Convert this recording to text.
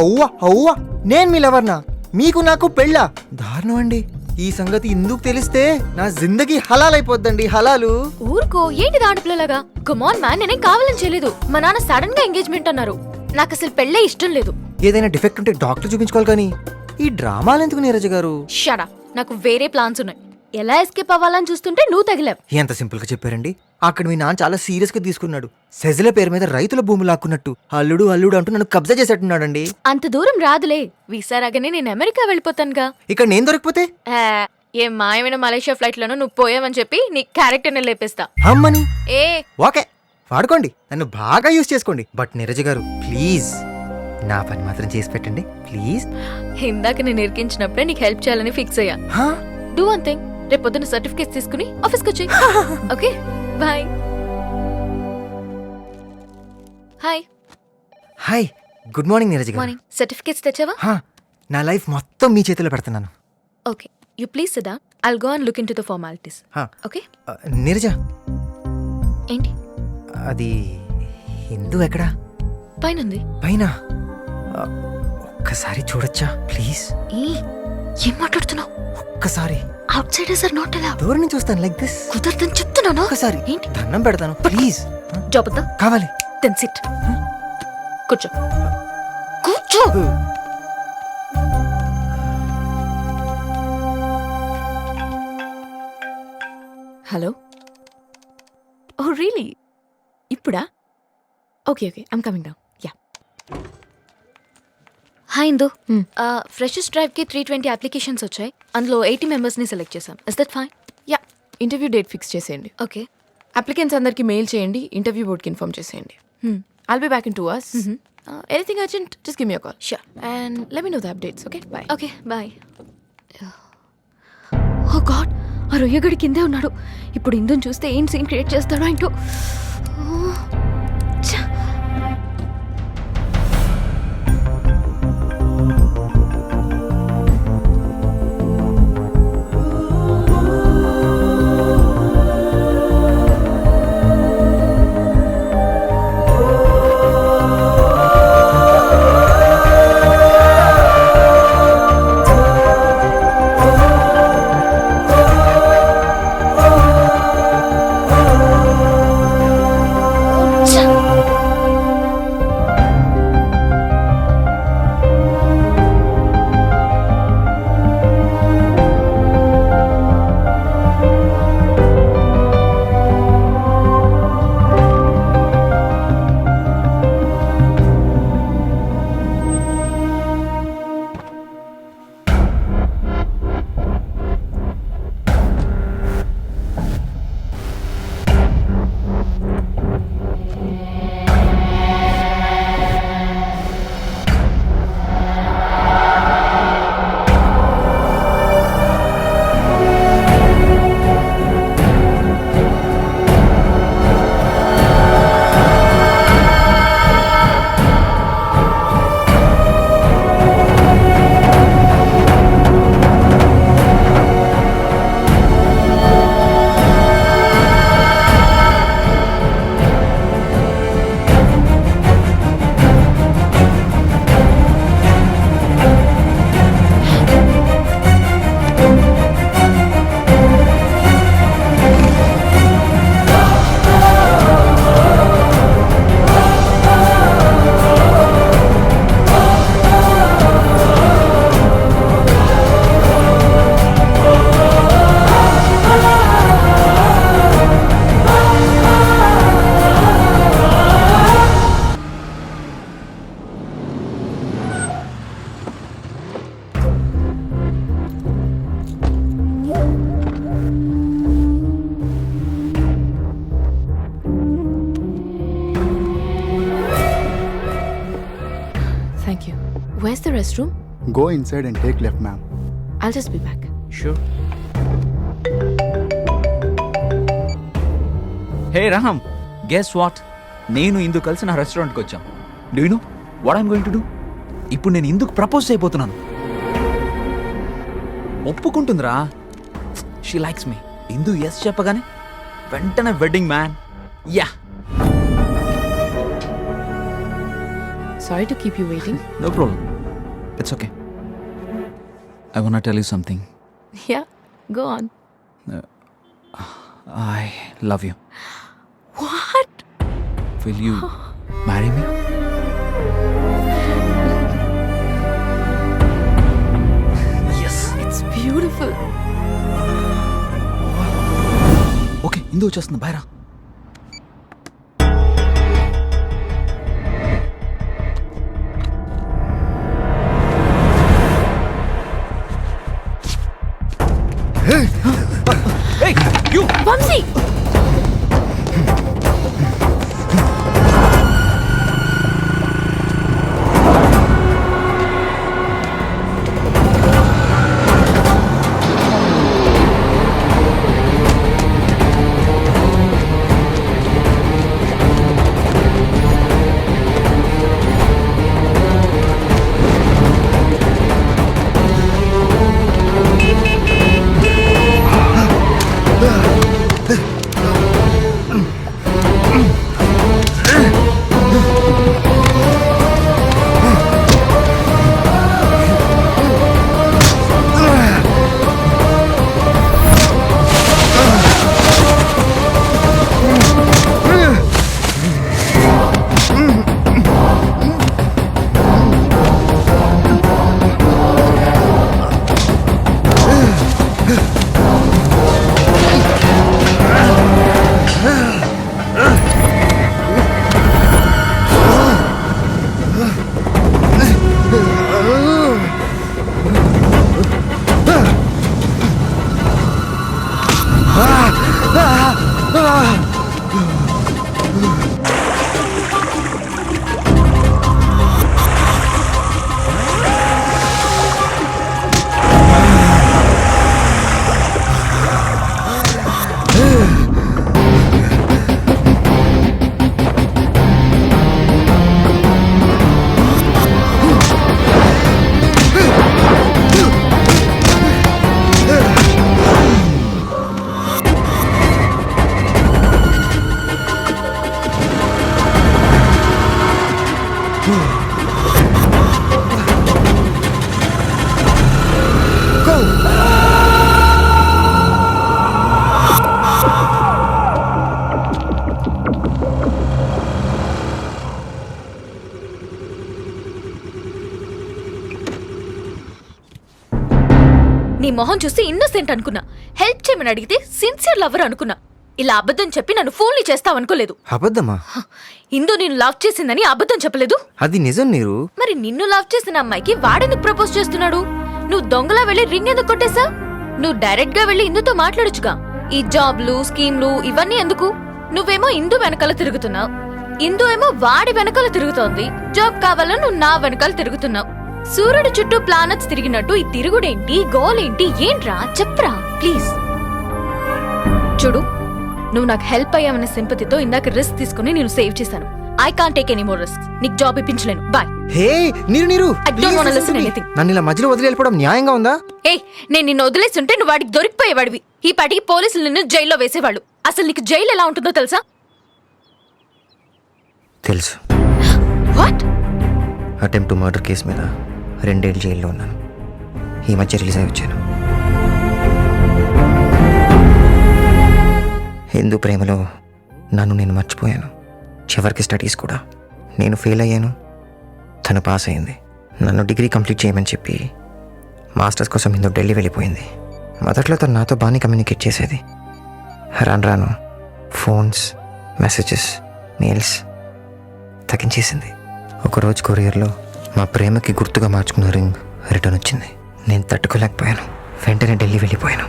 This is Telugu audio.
అవ్వా అవ్వా నేను మీ లవర్నా? మీకు నాకు పెళ్ళా? దారుణం అండి. ఈ సంగతి ఎందుకు తెలిస్తే నా జిందగీ హలాల్ అయిపోద్దండి. హలాలు. ఊరుకో, ఏంటి దాంట్లోలాగా? కమాన్ మ్యాన్, నేనేం కావాలని చేయలేదు. మా నాన్న సడన్ గా ఎంగేజ్మెంట్ అన్నారు. నాకు అసలు పెళ్ళే ఇష్టం లేదు. ఏదైనా డిఫెక్ట్ ఉంటే డాక్టర్ చూపించుకోవాలి కానీ ఈ డ్రామాలు ఎందుకు నీరజ గారు? Shut up. నాకు వేరే ప్లాన్స్ ఉన్నాయి. ఎలా ఎస్కేప్ అవ్వాలని చూస్తుంటే నువ్వు తగిలావు. ఎంత సింపుల్ గా చెప్పారండి. అక్కడ మీ నాన్న చాలా సీరియస్ గా తీసుకున్నాడు. సెజల పేరు మీద రైతుల భూమి లాక్కున్నట్టు అల్లుడు అల్లుడు అంటూ నన్ను కబ్జా చేసేట్టున్నాడండి. అంత దూరం రాదులే. వీసా రాగానే నేను అమెరికా వెళ్ళిపోతానుగా. ఇక్కడ నేను దొరికిపోతే ఏం మాయమైన మలేషియా ఫ్లైట్ లోనూ నువ్వు పోయావని చెప్పి నీ క్యారెక్టర్ ని లేపేస్తా. అమ్మని ఏ ఓకే వాడుకోండి, నన్ను బాగా యూజ్ చేసుకోండి. బట్ నీరజ గారు ప్లీజ్ నా పని మాత్రం చేసి పెట్టండి ప్లీజ్. ఇందాక నేను ఇరికించినప్పుడే నీకు హెల్ప్ చేయాలని ఫిక్స్ అయ్యా. డూ వన్ థింగ్, రేపు పొద్దున్న సర్టిఫికేట్స్ తీసుకుని ఆఫీస్కి వచ్చేయ్. Okay bye. Hi. Hi, good morning Neeraja garu. Morning. Certificates తెచ్చావా? నా లైఫ్ మొత్తం మీ చేతిలో పెడుతున్నాను. Okay, you please SIT down. I'll go and look into the formalities. Okay. Neeraja, ఏంటి? అది హిందూ ఎక్కడా? పైనుంది. పైన ఒక్కసారి చూడొచ్చా ప్లీజ్? ఏం మాట్లాడుతున్నావు? ఒక్కసారి. Outsiders are not allowed. దూరం నుంచి చూస్తాను లైక్ దిస్. కుదరదని చెప్తున్నాను. ఒక్కసారి ఏంటి? దండం పెడతాను ప్లీజ్. జాబ్ వద్దా? కావాలి. Then sit. కూర్చో. కూర్చో. హలో. Oh really? ఇప్పుడా? Okay okay, I'm coming down. Yeah. Hi Indu. Freshers డ్రైవ్కి 320 అప్లికేషన్స్ వచ్చాయి. అందులో 80 మెంబర్స్ని సెలెక్ట్ చేశాం. Is that fine? Yeah, interview date fix చేసేయండి. ఓకే. అప్లికెంట్స్ అందరికి మెయిల్ చేయండి, ఇంటర్వ్యూ బోర్డ్కి ఇన్ఫార్మ్ చేసేయండి. I'll be back in 2 hours. Anything urgent, just give me a call. Sure. And let me know the updates, okay? Bye. Okay bye. Oh God, ఆ రొయ్యగడి కిందే ఉన్నాడు. ఇప్పుడు ఇందుని చూస్తే ఏం సీన్ క్రియేట్ చేస్తాడో ఏంటో. Thank you. Where's the restroom? Go inside and take left, ma'am. I'll just be back. Sure. Hey Raham, guess what? నేను ఇందుకు కలిసి నా రెస్టారెంట్కి వచ్చాం. Do you know what I'm going to do? ఇప్పుడు నేను ఇందుకు ప్రపోజ్ చేయబోతున్నాను. ఒప్పుకుంటుందిరా. She likes me. Indu yes చెప్పగానే వెంటనే wedding man. Yeah. Sorry to keep you waiting. No problem. It's okay. I want to tell you something. Yeah, go on. I love you. What? Will you marry me? Yes. It's beautiful. Okay, ఇందు వచ్చేస్తుంది, బయరా. Hey, you! వంశీ! నీ మొహం చూసి ఇన్నోసెంట్ అనుకున్నా. హెల్ప్ చేయమని అడిగితే సిన్సియర్ లవర్ అనుకున్నా. ఇలా అబద్ధం చెప్పి నన్ను ఫోన్లు చేస్తావనుకోలేదు. అబద్ధమా? ఇందు నిన్ను లవ్ చేసిందని అబద్ధం చెప్పలేదు. అది నిజం నీరు. మరి నిన్ను లవ్ చేసిన అమ్మాయికి వాడెందుకు ప్రపోజ్ చేస్తున్నాడు? నువ్వు దొంగలా వెళ్ళి రింగ్ ఎందుకు కొట్టేశా? నువ్వు డైరెక్ట్ గా వెళ్ళి ఇందుతో మాట్లాడొచ్చుగా. ఈ జాబ్లు స్కీమ్లు ఇవన్నీ ఎందుకు? నువ్వేమో ఇందు వెనకాల తిరుగుతున్నావు, ఇందు ఏమో వాడి వెనకాల తిరుగుతోంది. జాబ్ కావాలని నువ్వు నా వెనకాల తిరుగుతున్నావు. సూర్యుడు చుట్టూ ప్లానెట్స్ తిరిగినట్టు ఈ తిరుగుడేంటి, గోల్ ఏంటి, ఏంట్రా చెప్పరా ప్లీజ్. చూడు, నువ్వు నాకు హెల్ప్ అయ్యావన్న సింపతితో ఇందాక రిస్క్ తీసుకుని నేను సేవ్ చేశాను. I can't take any more risk. నీకు జాబ్ ఇప్పించలేను. బాయ్. హే నీరు, I don't wanna listen anything. నన్ను ఇలా మధ్యలో వదిలి వెళ్ళిపోవడం న్యాయంగా ఉందా? ఏయ్, నేను నిన్ను వదిలేస్తుంటే నువ్వు వాడికి దొరికిపోయేవాడివి. ఈ పాటికి పోలీసులు నిన్ను జైల్లో వేసేవాళ్ళు. అసలు నీకు జైలు ఎలా ఉంటుందో తెలుసా? తెలుసు. What? Attempt to murder case మీద 2 ఏళ్ళు జైల్లో ఉన్నాను. ఈ మధ్య రిలీజ్ అయి వచ్చాను. హిందూ ప్రేమలో నన్ను నేను మర్చిపోయాను. చివరికి స్టడీస్ కూడా. నేను ఫెయిల్ అయ్యాను, తను పాస్ అయింది. నన్ను డిగ్రీ కంప్లీట్ చేయమని చెప్పి మాస్టర్స్ కోసం హిందూ ఢిల్లీ వెళ్ళిపోయింది. మొదట్లో తను నాతో బాగానే కమ్యూనికేట్ చేసేది. రాను రాను ఫోన్స్, మెసేజెస్, మెయిల్స్ తగ్గించేసింది. ఒకరోజు కొరియర్లో మా ప్రేమకి గుర్తుగా మార్చుకున్న రింగ్ రిటర్న్ వచ్చింది. నేను తట్టుకోలేకపోయాను. వెంటనే ఢిల్లీ వెళ్ళిపోయాను.